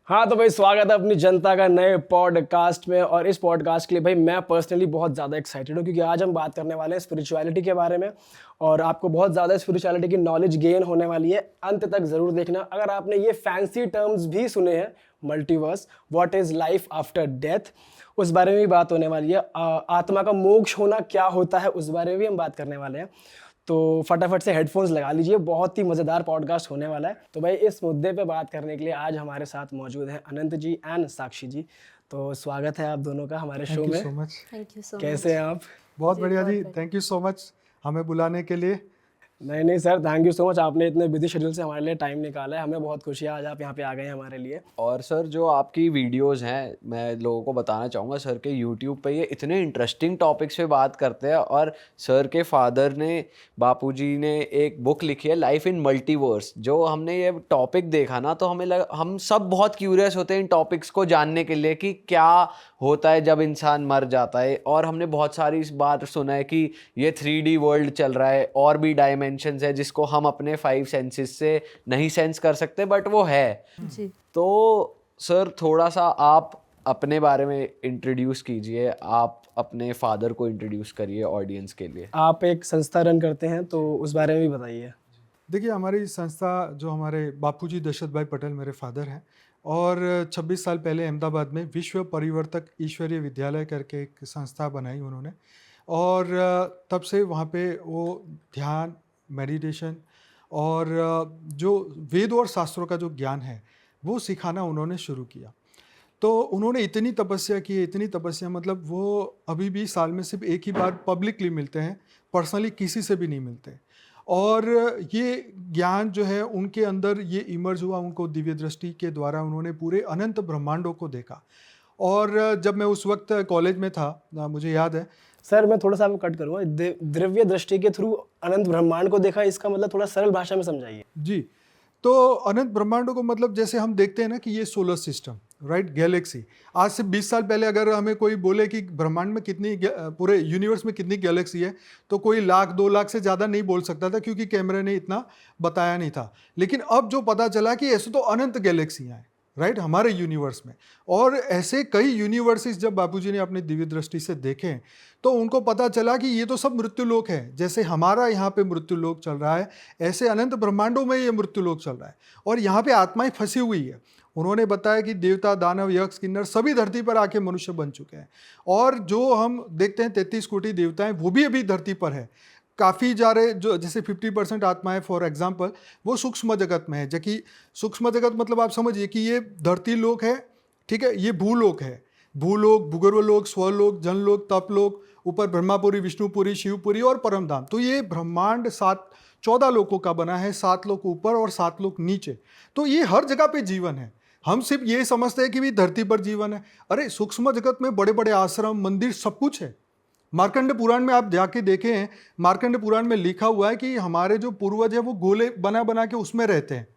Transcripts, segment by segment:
हाँ तो भाई स्वागत है अपनी जनता का नए पॉडकास्ट में। और इस पॉडकास्ट के लिए भाई मैं पर्सनली बहुत ज़्यादा एक्साइटेड हूँ, क्योंकि आज हम बात करने वाले हैं स्पिरिचुअलिटी के बारे में। और आपको बहुत ज़्यादा स्पिरिचुअलिटी की नॉलेज गेन होने वाली है। अंत तक ज़रूर देखना। अगर आपने ये फैंसी टर्म्स भी सुने हैं, multiverse, what is life after death, उस बारे में भी बात होने वाली है। आत्मा का मोक्ष होना क्या होता है, उस बारे में भी हम बात करने वाले हैं। तो फटाफट से हेडफोन्स लगा लीजिए, बहुत ही मज़ेदार पॉडकास्ट होने वाला है। तो भाई इस मुद्दे पे बात करने के लिए आज हमारे साथ मौजूद हैं अनंत जी एंड साक्षी जी। तो स्वागत है आप दोनों का हमारे शो थैंक यू में। So much. Thank you so कैसे मच। हैं आप? बहुत जी, बढ़िया बहुत जी, बढ़िया। थैंक यू सो मच हमें बुलाने के लिए। नहीं sir, thank you so much. आपने इतने बिजी शेड्यूल से हमारे लिए टाइम निकाला है। हमें बहुत खुशी है आज आप यहाँ पे आ गए हैं हमारे लिए। और सर जो आपकी वीडियोस हैं, मैं लोगों को बताना चाहूँगा, सर के यूट्यूब पे ये इतने इंटरेस्टिंग टॉपिक्स पे बात करते हैं। और सर के फादर ने, बापूजी ने एक बुक लिखी है लाइफ इन मल्टीवर्स। जो हमने ये टॉपिक देखा ना, तो हमें लगा, हम सब बहुत क्यूरियस होते हैं इन टॉपिक्स को जानने के लिए कि क्या होता है जब इंसान मर जाता है। और हमने बहुत सारी इस बात सुना है कि ये 3D वर्ल्ड चल रहा है, और भी डायमेंशंस है जिसको हम अपने 5 सेंसेस से नहीं सेंस कर सकते, बट वो है। जी, तो सर थोड़ा सा आप अपने बारे में इंट्रोड्यूस कीजिए, आप अपने फादर को इंट्रोड्यूस करिए ऑडियंस के लिए। आप एक संस्था रन करते हैं, तो उस बारे में भी बताइए। देखिए, हमारी संस्था, जो हमारे बापूजी दशरथ भाई पटेल मेरे फादर हैं, और 26 साल पहले अहमदाबाद में विश्व परिवर्तक ईश्वरीय विद्यालय करके एक संस्था बनाई उन्होंने। और तब से वहाँ पे वो ध्यान, मेडिटेशन और जो वेद और शास्त्रों का जो ज्ञान है वो सिखाना उन्होंने शुरू किया। तो उन्होंने इतनी तपस्या की है, इतनी तपस्या, मतलब वो अभी भी साल में सिर्फ एक ही बार पब्लिकली मिलते हैं, पर्सनली किसी से भी नहीं मिलते। और ये ज्ञान जो है उनके अंदर ये इमर्ज हुआ, उनको दिव्य दृष्टि के द्वारा उन्होंने पूरे अनंत ब्रह्मांडों को देखा। और जब मैं उस वक्त कॉलेज में था, मुझे याद है। सर मैं थोड़ा सा आपको कट करूँगा। द्रव्य दृष्टि के थ्रू अनंत ब्रह्मांड को देखा, इसका मतलब थोड़ा सरल भाषा में समझाइए। जी, तो अनंत ब्रह्मांडों को मतलब जैसे हम देखते हैं ना कि ये सोलर सिस्टम, राइट, गैलेक्सी। आज से 20 साल पहले अगर हमें कोई बोले कि ब्रह्मांड में कितनी, पूरे यूनिवर्स में कितनी गैलेक्सी है, तो कोई 1,00,000-2,00,000 से ज़्यादा नहीं बोल सकता था, क्योंकि कैमरे ने इतना बताया नहीं था। लेकिन अब जो पता चला कि ऐसे तो अनंत गैलेक्सियाँ हैं, राइट, हमारे यूनिवर्स में। और ऐसे कई यूनिवर्सेस जब बापूजी ने अपनी दिव्य दृष्टि से देखे, तो उनको पता चला कि ये तो सब मृत्युलोक है। जैसे हमारा यहाँ पे मृत्युलोक चल रहा है, ऐसे अनंत ब्रह्मांडों में ये मृत्युलोक चल रहा है, और यहाँ पे आत्माएं फंसी हुई है। उन्होंने बताया कि देवता, दानव, यक्ष, किन्नर सभी धरती पर आके मनुष्य बन चुके हैं। और जो हम देखते हैं 33 कोटि देवताएं, वो भी अभी धरती पर है। काफ़ी सारे, जो जैसे 50% आत्माएं फॉर एग्जांपल, वो सूक्ष्म जगत में है। जबकि सूक्ष्म जगत मतलब आप समझिए कि ये धरती लोक है, ठीक है, ये भूलोक है। भूलोक, भूगर्भलोक, स्वलोक, जनलोक, तपलोक, ऊपर ब्रह्मापुरी, विष्णुपुरी, शिवपुरी और परमधाम। तो ये ब्रह्मांड 14 लोकों का बना है, 7 लोक ऊपर और 7 लोक नीचे। तो ये हर जगह पे जीवन है। हम सिर्फ ये समझते हैं कि भी धरती पर जीवन है। अरे सूक्ष्म जगत में बड़े बड़े आश्रम, मंदिर, सब कुछ है। मार्कंड पुराण में आप जाके देखें, मार्कंड पुराण में लिखा हुआ है कि हमारे जो पूर्वज है वो गोले बना बना के उसमें रहते हैं।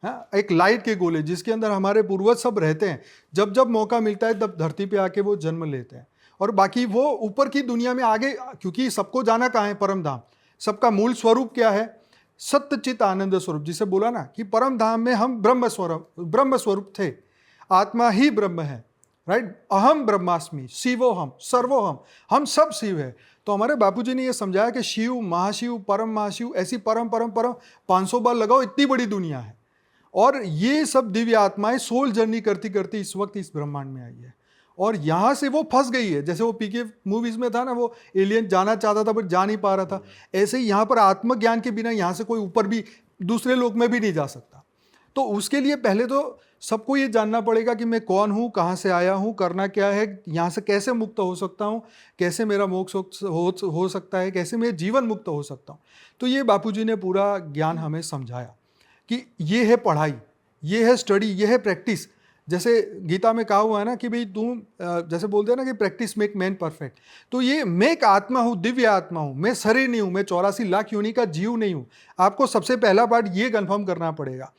हाँ, एक लाइट के गोले जिसके अंदर हमारे पूर्वज सब रहते हैं। जब जब मौका मिलता है तब धरती पे आके वो जन्म लेते हैं। और बाकी वो ऊपर की दुनिया में आगे, क्योंकि सबको जाना कहाँ है, परम धाम। सबका मूल स्वरूप क्या है? सत्यचित आनंद स्वरूप। जिसे बोला ना कि परम धाम में हम ब्रह्म स्वरूप थे, आत्मा ही ब्रह्म है, राइट। अहम ब्रह्मास्मि, शिवोहम, सर्वोहम, हम सब शिव है। तो हमारे बापूजी ने ये समझाया कि शिव, महाशिव, परम महाशिव, ऐसी परम परम परम 500 बार लगाओ, इतनी बड़ी दुनिया है। और ये सब दिव्य आत्माएं सोल जर्नी करती करती इस वक्त इस ब्रह्मांड में आई है। और यहाँ से वो फंस गई है। जैसे वो पीके मूवीज में था ना, वो एलियन जाना चाहता था बट जा नहीं पा रहा था, ऐसे ही यहाँ पर आत्मज्ञान के बिना यहाँ से कोई ऊपर भी, दूसरे लोक में भी नहीं जा सकता। तो उसके लिए पहले तो सबको ये जानना पड़ेगा कि मैं कौन हूँ, कहाँ से आया हूँ, करना क्या है, यहाँ से कैसे मुक्त हो सकता हूँ, कैसे मेरा मोक्ष हो सकता है, कैसे मैं जीवन मुक्त हो सकता हूँ। तो ये बापूजी ने पूरा ज्ञान हमें समझाया कि ये है पढ़ाई, ये है स्टडी, ये है प्रैक्टिस। जैसे गीता में कहा हुआ है ना कि भाई तुम, जैसे बोलते हैं ना कि प्रैक्टिस मेक मैन परफेक्ट। तो ये मैं एक आत्मा हूँ, दिव्य आत्मा हूँ, मैं शरीर नहीं हूँ, मैं 84 लाख योनि का जीव नहीं हूँ। आपको सबसे पहला पार्ट ये कंफर्म करना पड़ेगा।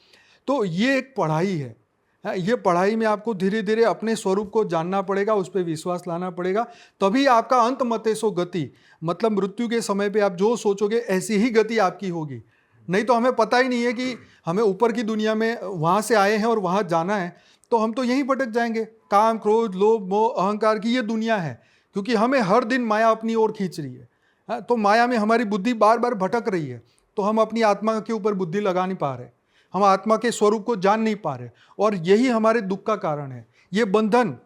तो ये एक पढ़ाई है। ये पढ़ाई में आपको धीरे धीरे अपने स्वरूप को जानना पड़ेगा, उस पर विश्वास लाना पड़ेगा, तभी आपका अंत मते सो गति, मतलब मृत्यु के समय पे आप जो सोचोगे ऐसी ही गति आपकी होगी। नहीं तो हमें पता ही नहीं है कि हमें ऊपर की दुनिया में वहाँ से आए हैं और वहाँ जाना है, तो हम तो यहीं भटक जाएंगे। काम, क्रोध, लोभ, मोह, अहंकार की ये दुनिया है, क्योंकि हमें हर दिन माया अपनी ओर खींच रही है। हाँ, तो माया में हमारी बुद्धि बार बार भटक रही है, तो हम अपनी आत्मा के ऊपर बुद्धि लगा नहीं पा रहे, हम आत्मा के स्वरूप को जान नहीं पा रहे, और यही हमारे दुख का कारण है। ये बंधन,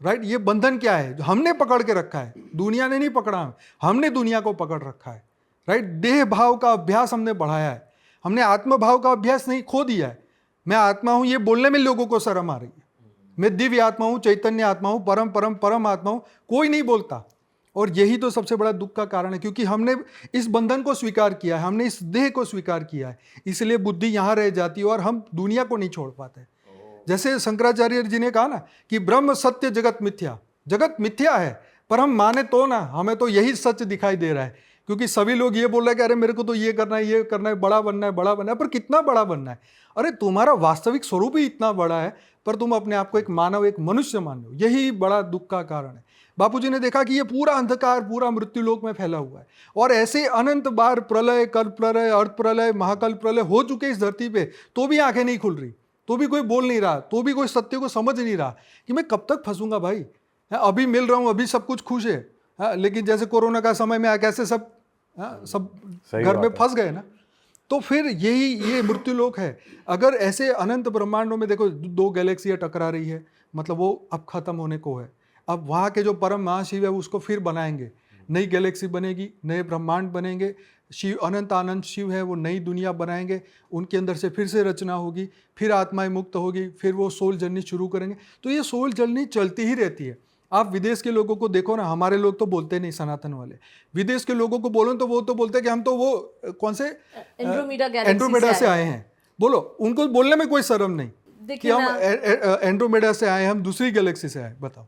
राइट, ये बंधन क्या है? जो हमने पकड़ के रखा है, दुनिया ने नहीं पकड़ा, हमने दुनिया को पकड़ रखा है, राइट। देह भाव का अभ्यास हमने बढ़ाया है, हमने आत्म भाव का अभ्यास नहीं, खो दिया है। मैं आत्मा हूं, ये बोलने में लोगों को शर्म आ रही है। मैं दिव्य आत्मा हूं, चैतन्य आत्मा हूं, परम परम परम आत्मा हूं, कोई नहीं बोलता। और यही तो सबसे बड़ा दुख का कारण है, क्योंकि हमने इस बंधन को स्वीकार किया है, हमने इस देह को स्वीकार किया है, इसलिए बुद्धि यहाँ रह जाती है और हम दुनिया को नहीं छोड़ पाते। जैसे शंकराचार्य जी ने कहा ना कि ब्रह्म सत्य जगत मिथ्या, जगत मिथ्या है, पर हम माने तो ना, हमें तो यही सच दिखाई दे रहा है, क्योंकि सभी लोग ये बोल रहे हैं कि अरे मेरे को तो ये करना है, ये करना है, बड़ा बनना है, बड़ा बनना है। पर कितना बड़ा बनना है? अरे तुम्हारा वास्तविक स्वरूप ही इतना बड़ा है, पर तुम अपने आप को एक मानव, एक मनुष्य मान लो। यही बड़ा दुख का कारण है। बापूजी ने देखा कि ये पूरा अंधकार पूरा मृत्युलोक में फैला हुआ है, और ऐसे अनंत बार प्रलय, कल्प प्रलय, अर्थ प्रलय, महाकल्प प्रलय हो चुके इस धरती पे, तो भी आंखें नहीं खुल रही, तो भी कोई बोल नहीं रहा, तो भी कोई सत्य को समझ नहीं रहा कि मैं कब तक फंसूंगा भाई। अभी मिल रहा हूँ, अभी सब कुछ खुश है, लेकिन जैसे कोरोना का समय में कैसे सब सब घर में फंस गए ना। तो फिर यही ये मृत्युलोक है। अगर ऐसे अनंत ब्रह्मांडों में देखो 2 गैलेक्सियाँ टकरा रही है, मतलब वो अब खत्म होने को है। अब वहाँ के जो परम महाशिव है उसको फिर बनाएंगे, नई गैलेक्सी बनेगी, नए ब्रह्मांड बनेंगे। शिव अनंत आनंद शिव है, वो नई दुनिया बनाएंगे, उनके अंदर से फिर से रचना होगी, फिर आत्माएं मुक्त होगी, फिर वो सोल जर्नी शुरू करेंगे। तो ये सोल जर्नी चलती ही रहती है। आप विदेश के लोगों को देखो ना, हमारे लोग तो बोलते नहीं, सनातन वाले विदेश के लोगों को बोलो तो वो तो बोलते हैं कि हम तो वो कौन से एंड्रोमेडा से आए हैं। बोलो, उनको बोलने में कोई शर्म नहीं कि हम एंड्रोमेडा से आए, हम दूसरी गैलेक्सी से आए। बताओ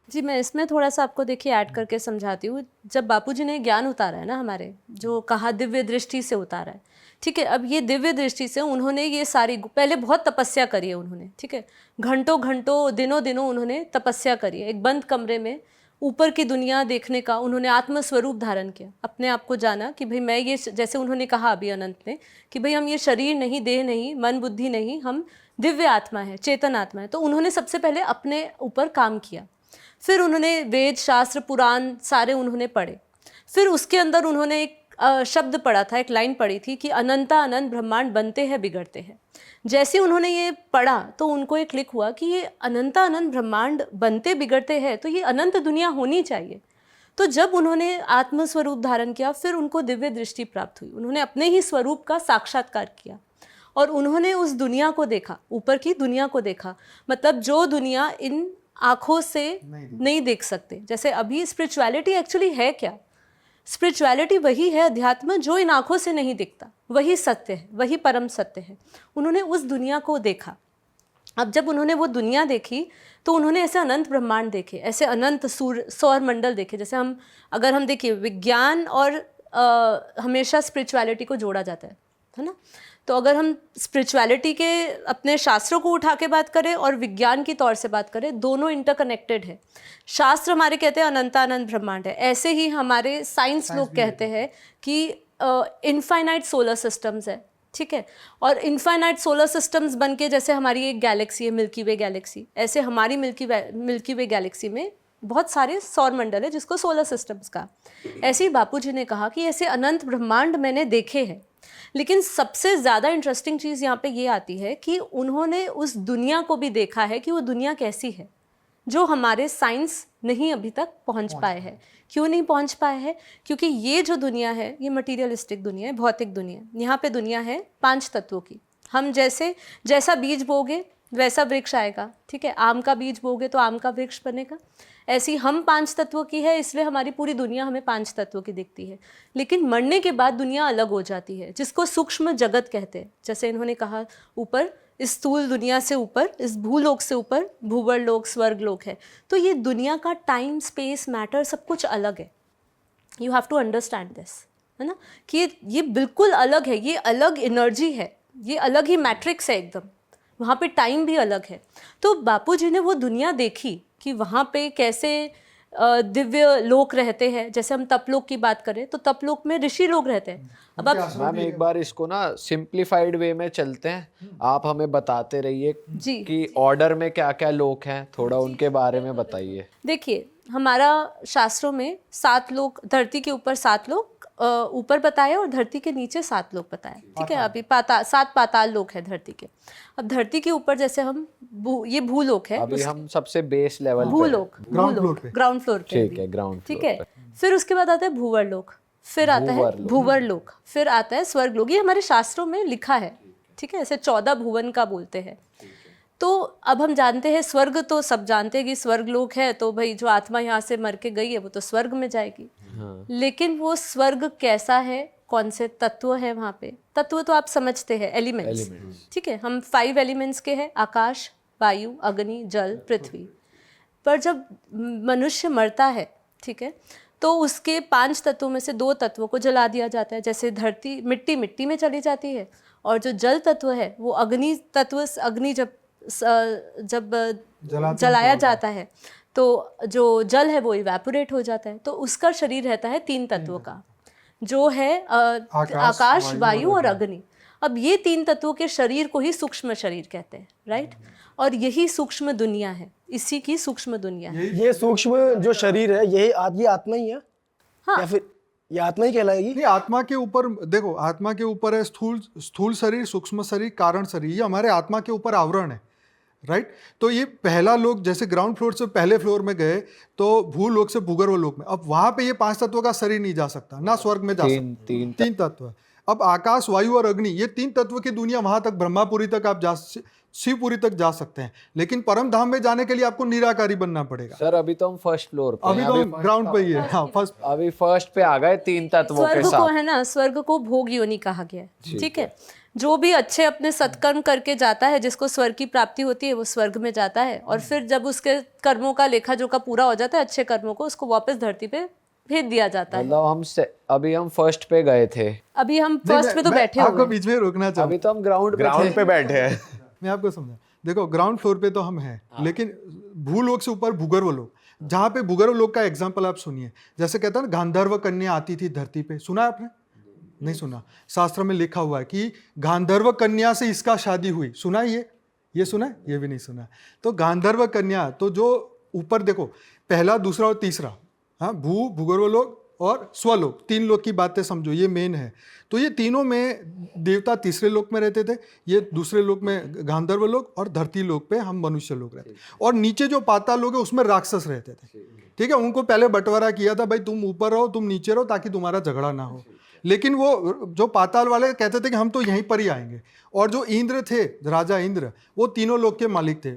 जी, मैं इसमें थोड़ा सा आपको देखिए ऐड करके समझाती हूँ। जब बापूजी ने ज्ञान उतारा है ना, हमारे जो कहा दिव्य दृष्टि से उतारा है, ठीक है। अब ये दिव्य दृष्टि से उन्होंने ये सारी, पहले बहुत तपस्या करी है उन्होंने, ठीक है, घंटों घंटों दिनों दिनों उन्होंने तपस्या करी है। एक बंद कमरे में ऊपर की दुनिया देखने का उन्होंने आत्मस्वरूप धारण किया, अपने आप को जाना कि भाई मैं ये, जैसे उन्होंने कहा अभी अनंत ने कि भाई हम ये शरीर नहीं, देह नहीं, मन बुद्धि नहीं, हम दिव्य आत्मा है, चेतन आत्मा है। तो उन्होंने सबसे पहले अपने ऊपर काम किया, फिर उन्होंने वेद शास्त्र पुराण सारे उन्होंने पढ़े, फिर उसके अंदर उन्होंने एक शब्द पढ़ा था, एक लाइन पढ़ी थी कि अनंता अनंत ब्रह्मांड बनते हैं बिगड़ते हैं। जैसे उन्होंने ये पढ़ा तो उनको एक क्लिक हुआ कि ये अनंता अनंत ब्रह्मांड बनते बिगड़ते हैं, तो ये अनंत दुनिया होनी चाहिए। तो जब उन्होंने आत्मस्वरूप धारण किया, फिर उनको दिव्य दृष्टि प्राप्त हुई, उन्होंने अपने ही स्वरूप का साक्षात्कार किया और उन्होंने उस दुनिया को देखा, ऊपर की दुनिया को देखा, मतलब जो दुनिया इन आँखों से नहीं देख सकते। जैसे अभी स्पिरिचुअलिटी एक्चुअली है क्या? स्पिरिचुअलिटी वही है, अध्यात्म, जो इन आँखों से नहीं दिखता, वही सत्य है, वही परम सत्य है। उन्होंने उस दुनिया को देखा। अब जब उन्होंने वो दुनिया देखी तो उन्होंने ऐसे अनंत ब्रह्मांड देखे, ऐसे अनंत सौर मंडल देखे। जैसे अगर हम देखिए, विज्ञान और हमेशा स्पिरिचुअलिटी को जोड़ा जाता है ना। तो अगर हम स्पिरिचुअलिटी के अपने शास्त्रों को उठा के बात करें और विज्ञान की तौर से बात करें, दोनों इंटरकनेक्टेड है। शास्त्र हमारे कहते हैं अनंतानंत ब्रह्मांड है, ऐसे ही हमारे साइंस लोग कहते हैं कि इनफाइनाइट सोलर सिस्टम्स है, ठीक है। और इनफाइनाइट सोलर सिस्टम्स बन के, जैसे हमारी एक गैलेक्सी है मिल्की वे गैलेक्सी, ऐसे हमारी मिल्की वे गैलेक्सी में बहुत सारे सौर मंडल है जिसको सोलर सिस्टम्स का। ऐसे ही बापूजी ने कहा कि ऐसे अनंत ब्रह्मांड मैंने देखे हैं, लेकिन सबसे ज़्यादा इंटरेस्टिंग चीज़ यहाँ पे ये आती है कि उन्होंने उस दुनिया को भी देखा है कि वो दुनिया कैसी है, जो हमारे साइंस नहीं अभी तक पहुँच पाए हैं। क्यों नहीं पहुँच पाए हैं? क्योंकि ये जो दुनिया है, ये मटीरियलिस्टिक दुनिया है, भौतिक दुनिया है। यहाँ पे दुनिया है 5 तत्वों की। हम जैसा बीज बोगे वैसा वृक्ष आएगा, ठीक है। आम का बीज बोगे तो आम का वृक्ष बनेगा। ऐसी हम 5 तत्वों की है, इसलिए हमारी पूरी दुनिया हमें 5 तत्वों की दिखती है। लेकिन मरने के बाद दुनिया अलग हो जाती है, जिसको सूक्ष्म जगत कहते हैं। जैसे इन्होंने कहा, ऊपर इस स्थूल दुनिया से ऊपर, इस भूलोक से ऊपर भूवर्ल लोक, स्वर्ग लोक है। तो ये दुनिया का टाइम, स्पेस, मैटर सब कुछ अलग है। You have to understand this, है ना, कि ये बिल्कुल अलग है, ये अलग एनर्जी है, ये अलग ही मैट्रिक्स है एकदम। वहाँ पे टाइम भी अलग है। तो बापूजी ने वो दुनिया देखी कि वहाँ पे कैसे दिव्य लोक रहते हैं। जैसे हम तपलोक की बात करें तो तपलोक में ऋषि लोग रहते हैं। अब आप मैम एक बार इसको ना सिंप्लीफाइड वे में चलते हैं, आप हमें बताते रहिए जी कि ऑर्डर में क्या क्या लोक हैं, थोड़ा उनके बारे में बताइए। देखिए, हमारा शास्त्रों में 7 लोक, धरती के ऊपर 7 लोक ऊपर बताए और धरती के नीचे 7 लोक बताए, ठीक है। अभी 7 पाताल लोक है धरती के। अब धरती के ऊपर जैसे हम ये भूलोक है, अभी हम सबसे बेस लेवल पे भूलोक, Ground floor पे। ग्राउंड फ्लोर पे ठीक अभी, है, ग्राउंड ठीक है। फिर उसके बाद आता है भूवर लोक, फिर आता है भूवर लोक, फिर आता है स्वर्ग लोक। ये हमारे शास्त्रों में लिखा है, ठीक है। ऐसे 14 भुवन का बोलते हैं। तो अब हम जानते हैं स्वर्ग, तो सब जानते हैं कि स्वर्ग लोक है, तो भाई जो आत्मा यहाँ से मर के गई है वो तो स्वर्ग में जाएगी। लेकिन वो स्वर्ग कैसा है, कौन से तत्व है वहाँ पे? तत्व तो आप समझते हैं, एलिमेंट्स, ठीक है। हम 5 एलिमेंट्स के हैं, आकाश, वायु, अग्नि, जल, पृथ्वी। पर जब मनुष्य मरता है, ठीक है, तो उसके 5 तत्वों में से 2 तत्वों को जला दिया जाता है। जैसे धरती, मिट्टी में चली जाती है, और जो जल तत्व है वो अग्नि तत्व, अग्नि जब जलाया जाता है तो जो जल है वो इवेपोरेट हो जाता है। तो उसका शरीर रहता है 3 तत्वों का, जो है आकाश, वायु और अग्नि। अब ये 3 तत्वों के शरीर को ही सूक्ष्म शरीर कहते हैं, राइट। और यही सूक्ष्म दुनिया है, इसी की सूक्ष्म दुनिया है। ये सूक्ष्म जो शरीर है यही ये आत्मा ही है, हाँ। या फिर ये आत्मा ही कहलाएगी? नहीं, आत्मा के ऊपर देखो, आत्मा के ऊपर है स्थूल शरीर, सूक्ष्म शरीर, कारण शरीर। ये हमारे आत्मा के ऊपर आवरण है, राइट। तो ये पहला लोक, जैसे ग्राउंड फ्लोर से पहले फ्लोर में गए तो भूलोक से भूगर्भ लोक में, अब वहां पे ये 5 तत्वों का शरीर नहीं जा सकता, ना स्वर्ग में जा सकता। 3 तत्व। अब आकाश, वायु और अग्नि, ये 3 तत्व की दुनिया, वहां तक ब्रह्मापुरी तक आप शिवपुरी तक जा सकते हैं। लेकिन परम धाम में जाने के लिए आपको निराकारी बनना पड़ेगा। सर अभी तो हम फर्स्ट फ्लोर पे अभी हैं, तो हम ग्राउंड पे ही है। हाँ, फर्स्ट। अभी फर्स्ट पे आ गए 3 तत्वों के स्वर्ग को साथ। है ना, स्वर्ग को भोग योनि कहा गया है, ठीक है। जो भी अच्छे अपने सत्कर्म करके जाता है, जिसको स्वर्ग की प्राप्ति होती है, वो स्वर्ग में जाता है। और फिर जब उसके कर्मों का लेखा जोखा पूरा हो जाता है, अच्छे कर्मों को, उसको वापस धरती पे भेज दिया जाता है। मतलब अभी हम फर्स्ट पे गए थे, अभी हम फर्स्ट पे तो बैठे आपको हुए बीच में रोकना चाहूँ। अभी तो हम ग्राउंड पे बैठे हैं। मैं आपको समझा, देखो ग्राउंड फ्लोर पे तो हम हैं, लेकिन भूलोक से ऊपर भूगर्भ लोक, जहाँ पे भूगर्भ लोक का एग्जांपल आप सुनिए। जैसे कहता है ना, गांधर्व कन्या आती थी धरती पे, सुना है आपने? नहीं सुना? शास्त्र में लिखा हुआ है कि गांधर्व कन्या से इसका शादी हुई। सुना है ये सुना है? ये भी नहीं सुना। तो गांधर्व कन्या, तो जो ऊपर देखो, पहला, दूसरा और तीसरा, हाँ, भूगर्भ लोक और स्वलोक, 3 लोक की बातें समझो, ये मेन है। तो ये तीनों में देवता तीसरे लोक में रहते थे, ये दूसरे लोक में गांधर्व लोक, और धरती लोक पे हम मनुष्य लोग रहते। और नीचे जो पाताल लोक है उसमें राक्षस रहते थे, ठीक है। उनको पहले बंटवारा किया था, भाई तुम ऊपर रहो, तुम नीचे रहो, ताकि तुम्हारा झगड़ा ना हो। लेकिन वो जो पाताल वाले कहते थे कि हम तो यहीं पर ही आएंगे। और जो इंद्र थे, राजा इंद्र, वो तीनों लोक के मालिक थे।